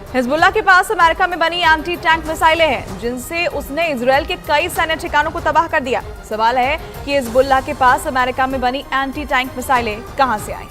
Hezbollah के पास America में बनी एंटी टैंक मिसाइलें हैं, जिनसे उसने इजरायल के कई सैन्य ठिकानों को तबाह कर दिया। सवाल है कि हिजबुल्लाह के पास अमेरिका में बनी एंटी टैंक मिसाइलें कहां से आईं?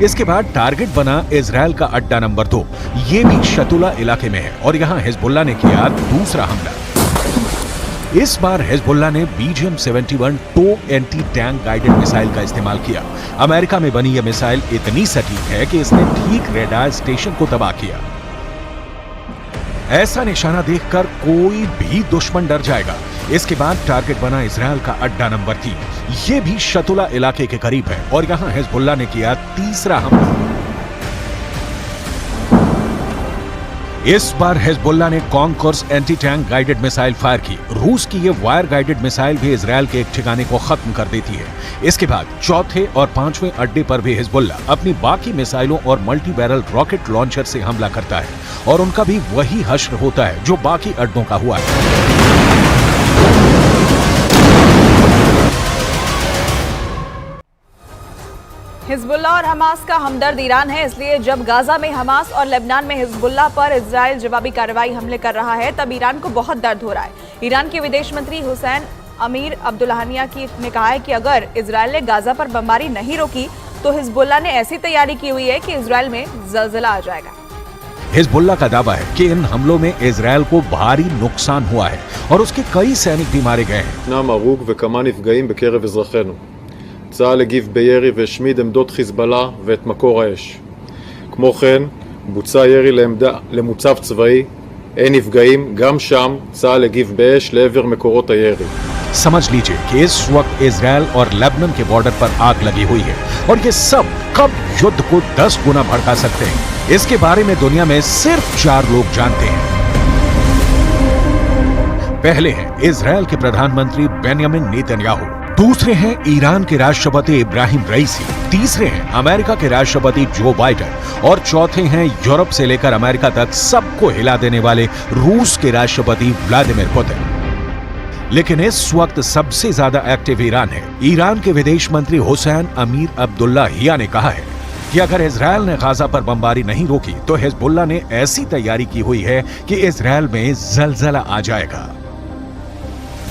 इसके बाद टारगेट बना इजरायल का अड्डा नंबर 2। ये भी शतुला इलाके में है और यहां हिजबुल्लाह ने किया दूसरा हमला। इस बार हिजबुल्लाह ने BGM-71 टो एंटी टैंक गाइडेड मिसाइल का इस्तेमाल किया। अमेरिका में बनी यह मिसाइल इतनी सटीक है कि इसने ठीक रेडार स्टेशन को तबाह किया। ऐसा निशाना देखकर कोई भी दुश्मन डर जाएगा। इसके बाद टारगेट बना इजरायल का अड्डा नंबर 3। यह भी शतुला इलाके के करीब है और यहां हिजबुल्लाह ने किया तीसरा हमला। इस बार हिजबुल्लाह ने concourse anti tank guided missile fire की। रूस की यह वायर गाइडेड मिसाइल भी इजरायल के एक ठिकाने को खत्म कर देती है। इसके बाद चौथे और 5वें अड्डे पर भी हिजबुल्लाह अपनी बाकी मिसाइलों और मल्टी बैरल रॉकेट लॉन्चर से हमला करता है और उनका भी वही हश्र होता है जो बाकी अड्डों का हुआ है। हिजबुल्लाह और हमास का हमदर्द ईरान है, इसलिए जब गाजा में हमास और लेबनान में हिजबुल्लाह पर इजरायल जवाबी कार्रवाई हमले कर रहा है, तब ईरान को बहुत दर्द हो रहा है। ईरान के विदेश मंत्री हुसैन अमीर अब्दुल्लाहियान ने कहा है कि अगर इजरायल ने गाजा पर बमबारी नहीं रोकी तो हिजबुल्लाह ने ऐसी तैयारी की हुई है कि इजरायल में जलजला आ जाएगा। हिजबुल्लाह का दावा है कि इन हमलों में इजरायल को भारी नुकसान हुआ है और उसके कई सैनिक भी मारे गए हैं। צה"ל הגיב בירי והשמיד עמדות חיזבאללה ואת מקור האש. כמו כן, בוצע ירי למוצב צבאי, אין נפגעים, גם שם צה"ל הגיב באש לעבר מקורות הירי. समझ लीजिए कि इस वक्त इजरायल और लेबनान के बॉर्डर पर आग लगी हुई है और ये सब कब युद्ध को 10 गुना भड़का सकते हैं, इसके बारे में दुनिया में सिर्फ 4 लोग जानते हैं। पहले हैं इजरायल के प्रधानमंत्री बेंयामिन नेतन्याहू, दूसरे हैं ईरान के राष्ट्रपति इब्राहिम रईसी, तीसरे हैं अमेरिका के राष्ट्रपति जो बाइडेन और चौथे हैं यूरोप से लेकर अमेरिका तक सबको हिला देने वाले रूस के राष्ट्रपति व्लादिमीर पुतिन। लेकिन इस वक्त सबसे ज्यादा एक्टिव ईरान है। ईरान के विदेश मंत्री हुसैन अमीर अब्दुल्लाहियान ने कहा है कि अगर इजरायल ने गाजा पर बमबारी नहीं रोकी तो हिजबुल्लाह ने ऐसी तैयारी की हुई है कि इजरायल में जलजला आ जाएगा।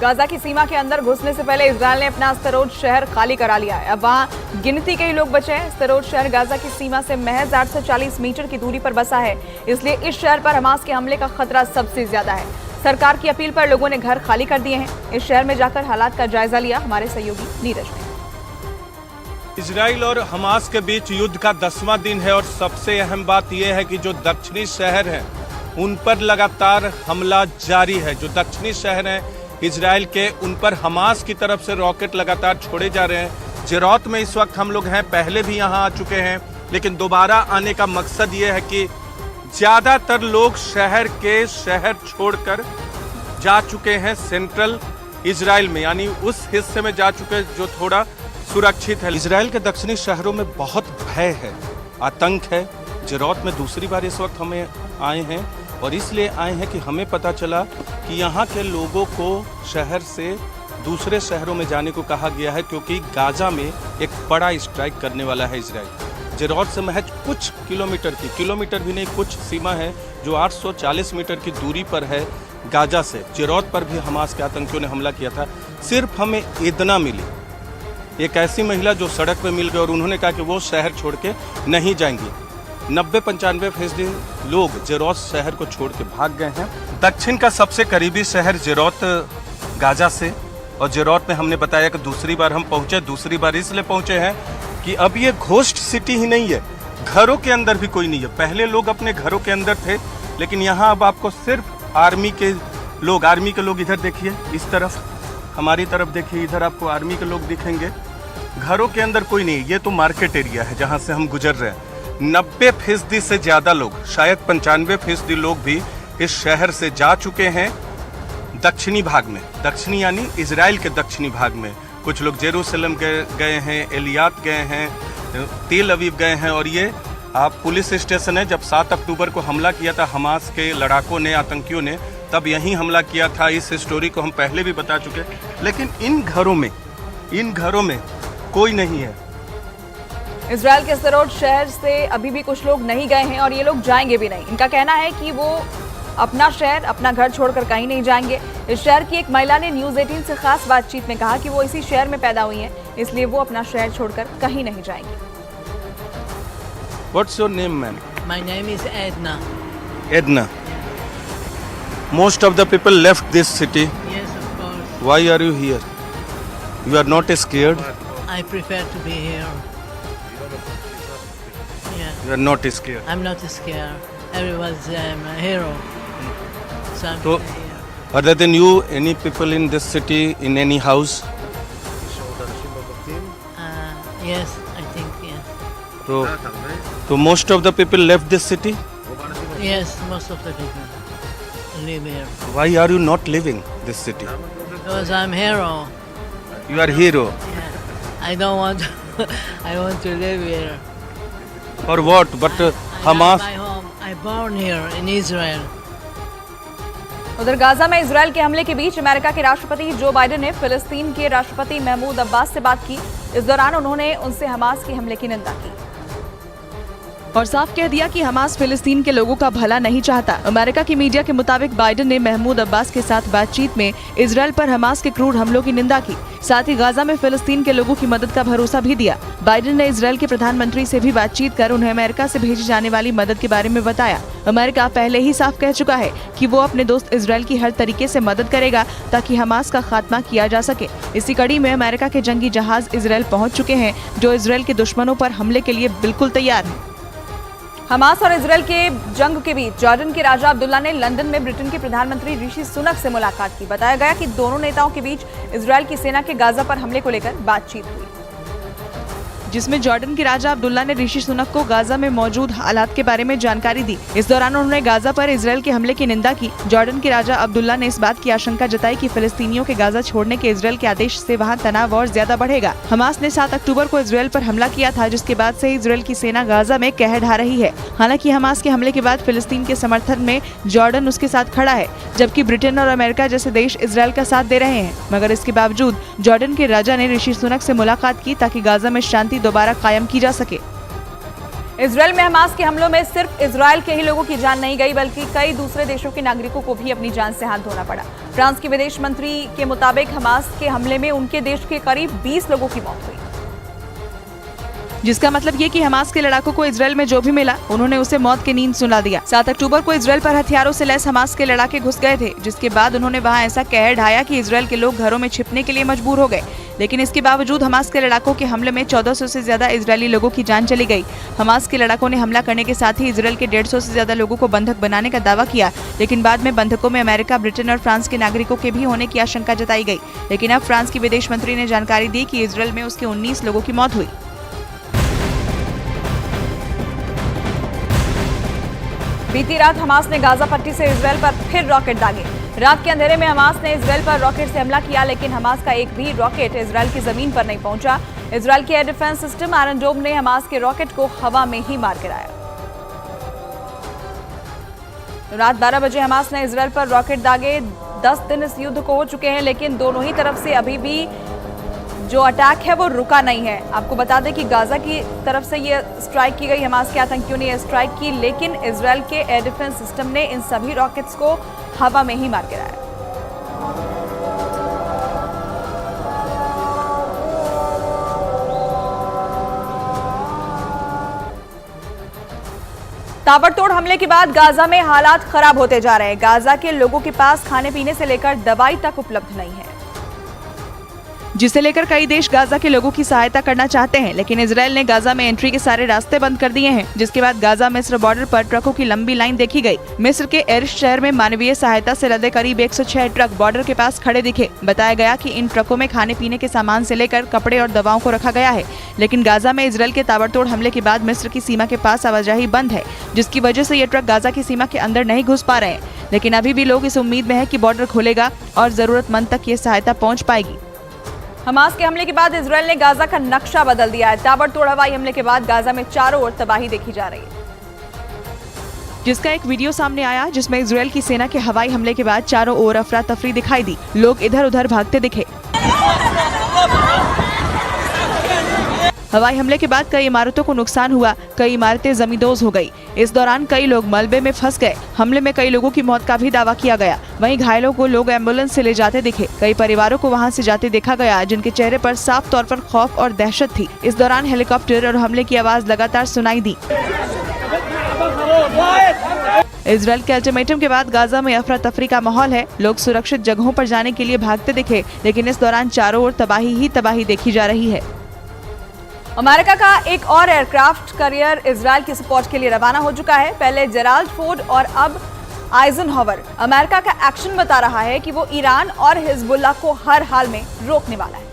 गाजा की सीमा के अंदर घुसने से पहले इजरायल ने अपना स्तरोज शहर खाली करा लिया है। अब वहां गिनती के ही लोग बचे हैं। स्तरोज शहर गाजा की सीमा से महज 840 मीटर की दूरी पर बसा है, इसलिए इस शहर पर हमास के हमले का खतरा सबसे ज्यादा है। सरकार की अपील पर लोगों ने घर खाली कर दिए हैं। इस शहर में जाकर हालात का जायजा लिया हमारे सहयोगी नीरज ने। इजराइल और हमास के बीच युद्ध का 10वां दिन है और सबसे अहम बात यह है कि जो दक्षिणी शहर हैं उन पर लगातार हमला जारी है। जो दक्षिणी शहर हैं इजराइल के, उन पर हमास की तरफ से रॉकेट लगातार छोड़े जा रहे हैं। जेरौत में इस वक्त हम लोग हैं, पहले भी यहाँ आ चुके हैं, लेकिन दोबारा आने का मकसद ये है कि ज्यादातर लोग शहर छोड़कर जा चुके हैं सेंट्रल इजराइल में, यानी उस हिस्से में जा चुके जो थोड़ा सुरक्षित है। इजराइल के दक्षिणी शहरों में बहुत भय है, आतंक है। जेरौत में दूसरी बार इस वक्त हमें आए हैं और इसलिए आए हैं कि हमें पता चला कि यहाँ के लोगों को शहर से दूसरे शहरों में जाने को कहा गया है, क्योंकि गाजा में एक बड़ा स्ट्राइक करने वाला है इजराइल। जेरौत से महज कुछ किलोमीटर भी नहीं, कुछ सीमा है जो 840 मीटर की दूरी पर है गाजा से। जेरौत पर भी हमास के आतंकियों ने हमला किया था। सिर्फ हमें इतना मिली, एक ऐसी महिला जो सड़क पे मिल गई और उन्होंने कहा कि वो शहर छोड़ के नहीं जाएंगी। 90-95% लोग जेरौत शहर को छोड़ के भाग गए हैं। दक्षिण का सबसे करीबी शहर जेरौत गाजा से, और जेरौत में हमने बताया कि दूसरी बार हम पहुंचे। दूसरी बार इसलिए पहुंचे हैं कि अब ये घोस्ट सिटी ही नहीं है, घरों के अंदर भी कोई नहीं है। पहले लोग अपने घरों के अंदर थे, लेकिन यहाँ अब आपको सिर्फ आर्मी के लोग इधर देखिए, इस तरफ हमारी तरफ देखिए, इधर आपको आर्मी के लोग दिखेंगे। घरों के अंदर कोई नहीं। ये तो मार्केट एरिया है जहाँ से हम गुजर रहे हैं। 90% से ज्यादा लोग, शायद 95% लोग भी इस शहर से जा चुके हैं दक्षिणी भाग में। यानी इजराइल के दक्षिणी भाग में। कुछ लोग जेरूसलम गए हैं, एलियात गए हैं, तेल अवीव गए हैं। और ये आप पुलिस स्टेशन है, जब 7 अक्टूबर को हमला किया था हमास के लड़ाकों ने, आतंकियों ने, तब यहीं हमला किया था। इस स्टोरी को हम पहले भी बता चुके, लेकिन इन घरों में कोई नहीं है। इजराइल के सरोड शहर से अभी भी कुछ लोग नहीं गए हैं और ये लोग जाएंगे भी नहीं। इनका कहना है कि वो अपना शहर, अपना घर छोड़कर कहीं नहीं जाएंगे। इस शहर की एक महिला ने न्यूज़ 18 से खास बातचीत में कहा कि वो इसी शहर में पैदा हुई हैं, इसलिए वो अपना शहर छोड़कर कहीं नहीं जाएंगी। What's your name, ma'am? My name is Edna. Edna. Most of the people left this city. Yes, of course. Why are you here? You are not scared? I prefer to be here. Yeah, You are not scared. I'm not scared. Everyone's a hero. So I'm So, here. other than you, any people in this city, in any house? Yes, I think yes. So most of the people left this city? Yes, most of the people live here Why are you not leaving this city? because I'm hero. You are hero. Yeah. I don't want. I want to live here. For what? But I Hamas. love my home. I born here in Israel. उधर Gaza में Israel के हमले के बीच America के राष्ट्रपति Joe Biden ने फिलिस्तीन के राष्ट्रपति महमूद अब्बास से बात की। इस दौरान उन्होंने उनसे हमास के हमले की निंदा की और साफ कह दिया कि हमास फिलिस्तीन के लोगों का भला नहीं चाहता। अमेरिका की मीडिया के मुताबिक बाइडेन ने महमूद अब्बास के साथ बातचीत में इजराइल पर हमास के क्रूर हमलों की निंदा की, साथ ही गाजा में फिलिस्तीन के लोगों की मदद का भरोसा भी दिया। बाइडेन ने इजराइल के प्रधानमंत्री से भी बातचीत कर उन्हें अमेरिका से भेजी जाने वाली मदद के बारे में बताया। अमेरिका पहले ही साफ कह चुका है कि वो अपने दोस्त इजराइल की हर तरीके से मदद करेगा ताकि हमास का खात्मा किया जा सके। इसी कड़ी में अमेरिका के जंगी जहाज इजराइल पहुंच चुके हैं, जो इजराइल के दुश्मनों पर हमले के लिए बिल्कुल तैयार हैं। हमास और इजराइल के जंग के बीच जॉर्डन के राजा अब्दुल्ला ने लंदन में ब्रिटेन के प्रधानमंत्री ऋषि सुनक से मुलाकात की। बताया गया कि दोनों नेताओं के बीच इजराइल की सेना के गाजा पर हमले को लेकर बातचीत हुई, जिसमें जॉर्डन के राजा अब्दुल्ला ने ऋषि सुनक को गाजा में मौजूद हालात के बारे में जानकारी दी। इस दौरान उन्होंने गाजा पर इजराइल के हमले की निंदा की। जॉर्डन के राजा अब्दुल्ला ने इस बात की आशंका जताई कि फिलिस्तीनियों के गाजा छोड़ने के इजराइल के आदेश से वहां तनाव और ज्यादा बढ़ेगा। हमास ने 7 अक्टूबर को इजराइल पर हमला किया था, जिसके बाद से इजराइल की सेना गाजा में कहर ढा रही है। हालांकि हमास के हमले के बाद फिलिस्तीन के समर्थन में जॉर्डन उसके साथ खड़ा है, जबकि ब्रिटेन और अमेरिका जैसे देश इजराइल का साथ दे रहे हैं। मगर इसके बावजूद जॉर्डन के राजा ने ऋषि सुनक से मुलाकात की ताकि गाजा में शांति दोबारा कायम की जा सके। इजराइल में हमास के हमलों में सिर्फ इजराइल के ही लोगों की जान नहीं गई, बल्कि कई दूसरे देशों के नागरिकों को भी अपनी जान से हाथ धोना पड़ा। फ्रांस के विदेश मंत्री के मुताबिक हमास के हमले में उनके देश के करीब 20 लोगों की मौत हुई, जिसका मतलब ये कि हमास के लड़ाकों को इजराइल में जो भी मिला उन्होंने उसे मौत की नींद सुला दिया। 7 अक्टूबर को इजराइल पर हथियारों से लैस हमास के लड़ाके घुस गए थे, जिसके बाद उन्होंने वहां ऐसा कहर ढाया कि इजराइल के लोग घरों में छिपने के लिए मजबूर हो गए। लेकिन इसके बावजूद हमास के लड़ाकों के हमले में 1400 से ज्यादा इजरायली लोगों की जान चली गई। हमास के लड़ाकों ने हमला करने के साथ ही इजराइल के 150 से ज्यादा लोगों को बंधक बनाने का दावा किया, लेकिन बाद में बंधकों में अमेरिका, ब्रिटेन और फ्रांस के नागरिकों के भी होने की आशंका जताई गई। लेकिन अब फ्रांस की विदेश मंत्री ने जानकारी दी कि इजराइल में उसके 19 लोगों की मौत हुई। बीती रात हमास ने गाजा पट्टी से इजराइल पर फिर रॉकेट दागे। रात के अंधेरे में हमास ने इजराइल पर रॉकेट से हमला किया, लेकिन हमास का एक भी रॉकेट इजराइल की जमीन पर नहीं पहुंचा। इजराइल के एयर डिफेंस सिस्टम आयरन डोम ने हमास के रॉकेट को हवा में ही मार गिराया। रात 12 बजे हमास ने इजराइल पर रॉकेट दागे। 10 दिन इस युद्ध को हो चुके हैं, लेकिन दोनों ही तरफ से अभी भी जो अटैक है वो रुका नहीं है। आपको बता दें कि गाजा की तरफ से ये स्ट्राइक की गई, हमास के आतंकियों ने ये स्ट्राइक की, लेकिन इजराइल के एयर डिफेंस सिस्टम ने इन सभी रॉकेट्स को हवा में ही मार गिराया। ताबड़तोड़ हमले के बाद गाजा में हालात खराब होते जा रहे हैं। गाजा के लोगों के पास खाने पीने से लेकर दवाई तक उपलब्ध नहीं है, जिसे लेकर कई देश गाजा के लोगों की सहायता करना चाहते हैं। लेकिन इजराइल ने गाजा में एंट्री के सारे रास्ते बंद कर दिए हैं, जिसके बाद गाजा मिस्र बॉर्डर पर ट्रकों की लंबी लाइन देखी गई। मिस्र के एरिश शहर में मानवीय सहायता से लदे करीब 106 ट्रक बॉर्डर के पास खड़े दिखे। बताया गया कि इन ट्रकों में खाने पीने के सामान से लेकर कपड़े और दवाओं को रखा गया है। लेकिन गाजा में इजराइल के ताबड़तोड़ हमले के बाद मिस्र की सीमा के पास आवाजाही बंद है, जिसकी वजह से ये ट्रक गाजा की सीमा के अंदर नहीं घुस पा रहे हैं। लेकिन अभी भी लोग इस उम्मीद में है कि बॉर्डर खुलेगा और जरूरतमंद तक ये सहायता पहुँच पाएगी। हमास के हमले के बाद इजरायल ने गाजा का नक्शा बदल दिया है। ताबड़तोड़ हवाई हमले के बाद गाजा में चारों ओर तबाही देखी जा रही है, जिसका एक वीडियो सामने आया जिसमें इजरायल की सेना के हवाई हमले के बाद चारों ओर अफरा तफरी दिखाई दी। लोग इधर उधर भागते दिखे। हवाई हमले के बाद कई इमारतों को नुकसान हुआ, कई इमारतें जमींदोज हो गई। इस दौरान कई लोग मलबे में फंस गए। हमले में कई लोगों की मौत का भी दावा किया गया। वहीं घायलों को लोग एम्बुलेंस से ले जाते दिखे। कई परिवारों को वहां से जाते देखा गया, जिनके चेहरे पर साफ तौर पर खौफ और दहशत थी। इस दौरान हेलीकॉप्टर और हमले की आवाज लगातार सुनाई दी। इजरायल के अल्टीमेटम के बाद गाजा में अफरा तफरी का माहौल है। लोग सुरक्षित जगहों पर जाने के लिए भागते दिखे, लेकिन इस दौरान चारों ओर तबाही ही तबाही देखी जा रही है। अमेरिका का एक और एयरक्राफ्ट कैरियर इजरायल की सपोर्ट के लिए रवाना हो चुका है। पहले जेराल्ड फोर्ड और अब आइजनहावर। अमेरिका का एक्शन बता रहा है कि वो ईरान और हिजबुल्लाह को हर हाल में रोकने वाला है।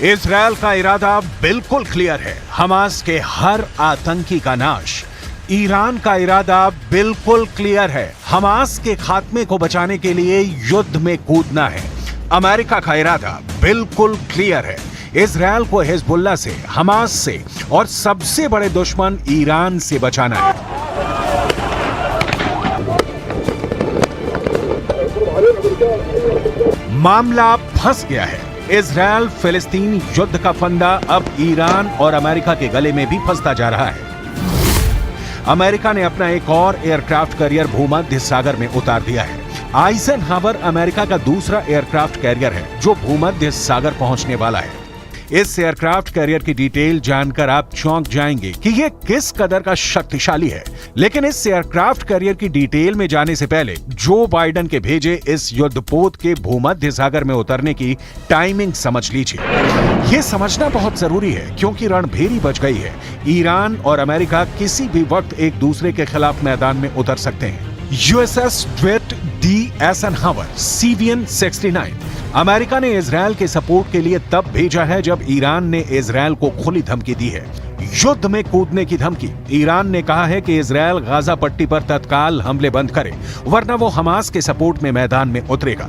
इजरायल का इरादा बिल्कुल क्लियर है, हमास के हर आतंकी का नाश। ईरान का इरादा बिल्कुल क्लियर है, हमास के खात्मे को बचाने के लिए युद्ध में कूदना है। अमेरिका का इरादा बिल्कुल क्लियर है, इजरायल को हिजबुल्लाह से, हमास से और सबसे बड़े दुश्मन ईरान से बचाना है। मामला फंस गया है। इजरायल फिलिस्तीन युद्ध का फंदा अब ईरान और अमेरिका के गले में भी फंसता जा रहा है। अमेरिका ने अपना एक और एयरक्राफ्ट कैरियर भूमध्य सागर में उतार दिया है। आइजनहावर अमेरिका का दूसरा एयरक्राफ्ट कैरियर है जो भूमध्य सागर पहुंचने वाला है। इस एयरक्राफ्ट कैरियर की डिटेल जानकर आप चौंक जाएंगे कि यह किस कदर का शक्तिशाली है। लेकिन इस एयरक्राफ्ट कैरियर की डिटेल में जाने से पहले जो बाइडेन के भेजे इस युद्धपोत के भूमध्य सागर में उतरने की टाइमिंग समझ लीजिए। यह समझना बहुत जरूरी है क्योंकि रणभेरी बच गई है। ईरान और अमेरिका किसी भी वक्त एक दूसरे के खिलाफ मैदान में उतर सकते हैं। यूएसएस ड्वेट डी एइजनहावर CVN 69 अमेरिका ने इजरायल के सपोर्ट के लिए तब भेजा है जब ईरान ने इजरायल को खुली धमकी दी है, युद्ध में कूदने की धमकी। ईरान ने कहा है कि इजरायल गाजा पट्टी पर तत्काल हमले बंद करे, वरना वो हमास के सपोर्ट में मैदान में उतरेगा।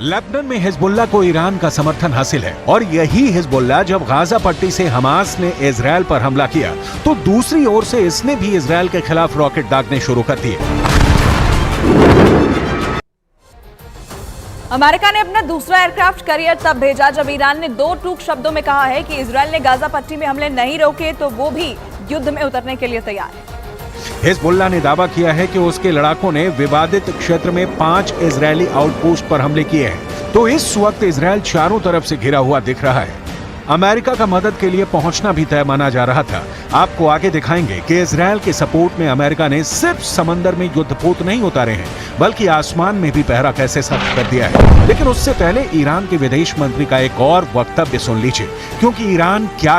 लेबनान में हिजबुल्लाह को ईरान का समर्थन हासिल है और यही हिजबुल्लाह जब गाजा पट्टी से हमास ने इजरायल पर हमला किया तो दूसरी ओर से इसने भी इजरायल के खिलाफ रॉकेट दागने शुरू कर दिए। अमेरिका ने अपना दूसरा एयरक्राफ्ट कैरियर तब भेजा जब ईरान ने दो टूक शब्दों में कहा है कि इजरायल ने गाजा पट्टी में हमले नहीं रोके तो वो भी युद्ध में उतरने के लिए तैयार है। हिजबुल्लाह ने दावा किया है कि उसके लड़ाकों ने विवादित क्षेत्र में 5 इजरायली आउटपोस्ट पर हमले किए हैं, तो इस वक्त इजरायल चारों तरफ से घिरा हुआ दिख रहा है। अमेरिका का मदद के लिए पहुंचना भी तय माना जा रहा था। आपको आगे दिखाएंगे कि इजरायल के सपोर्ट में अमेरिका ने सिर्फ समंदर में युद्धपोत नहीं उतारे हैं, बल्कि आसमान में भी पहरा कैसे सख्त कर दिया है। लेकिन उससे पहले ईरान के विदेश मंत्री का एक और वक्तव्य सुन लीजिए, क्योंकि ईरान क्या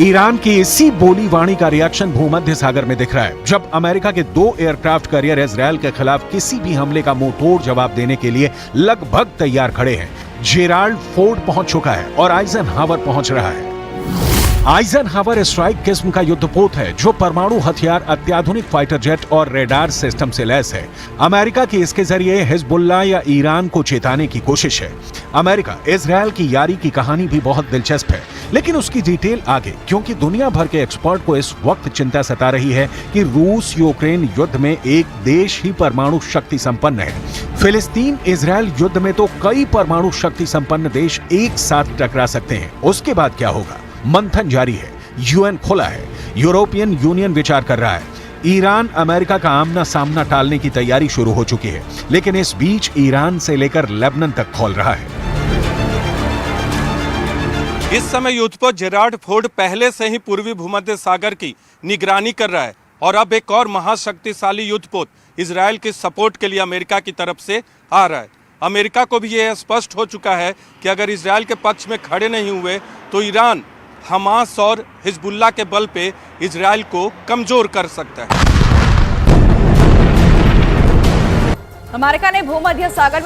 ईरान की इसी बोली वाणी का रिएक्शन भूमध्य सागर में दिख रहा है जब अमेरिका के 2 एयरक्राफ्ट कैरियर इजरायल के खिलाफ किसी भी हमले का मुंह तोड़ जवाब देने के लिए लगभग तैयार खड़े हैं। जेराल्ड फोर्ड पहुंच चुका है और आइजनहावर पहुंच रहा है। आइजनहावर स्ट्राइक किस्म का युद्धपोत है जो परमाणु हथियार, अत्याधुनिक फाइटर जेट और रेडार सिस्टम से लैस है। अमेरिका की इसके जरिए हिजबुल्लाह या ईरान को चेताने की कोशिश है। अमेरिका इजरायल की यारी की कहानी भी बहुत दिलचस्प है, लेकिन उसकी डिटेल आगे, क्योंकि दुनिया भर के एक्सपर्ट को इस वक्त चिंता सता रही है कि रूस यूक्रेन युद्ध में एक देश ही परमाणु शक्ति संपन्न है। फिलिस्तीन इजरायल युद्ध में तो कई परमाणु शक्ति संपन्न देश एक साथ टकरा सकते हैं। उसके बाद क्या होगा? मंथन जारी है, यूएन खुला है, यूरोपियन यूनियन विचार कर रहा है, ईरान अमेरिका का आमना सामना टालने की तैयारी शुरू हो चुकी है, लेकिन इस बीच ईरान से लेकर लेबनान तक खोल रहा है। इस समय युद्धपोत जेरार्ड फोर्ड पहले से ही पूर्वी भूमध्य सागर की निगरानी कर रहा है और अब एक और महाशक्तिशाली युद्धपोत इजरायल की सपोर्ट के लिए अमेरिका की तरफ से आ रहा है। अमेरिका को भी यह स्पष्ट हो चुका है कि अगर इजरायल के पक्ष में खड़े नहीं हुए तो ईरान हमास और हिजबुल्लाह के बल पे इजरायल को कमजोर कर सकता है। अमेरिका ने भूमध्य सागर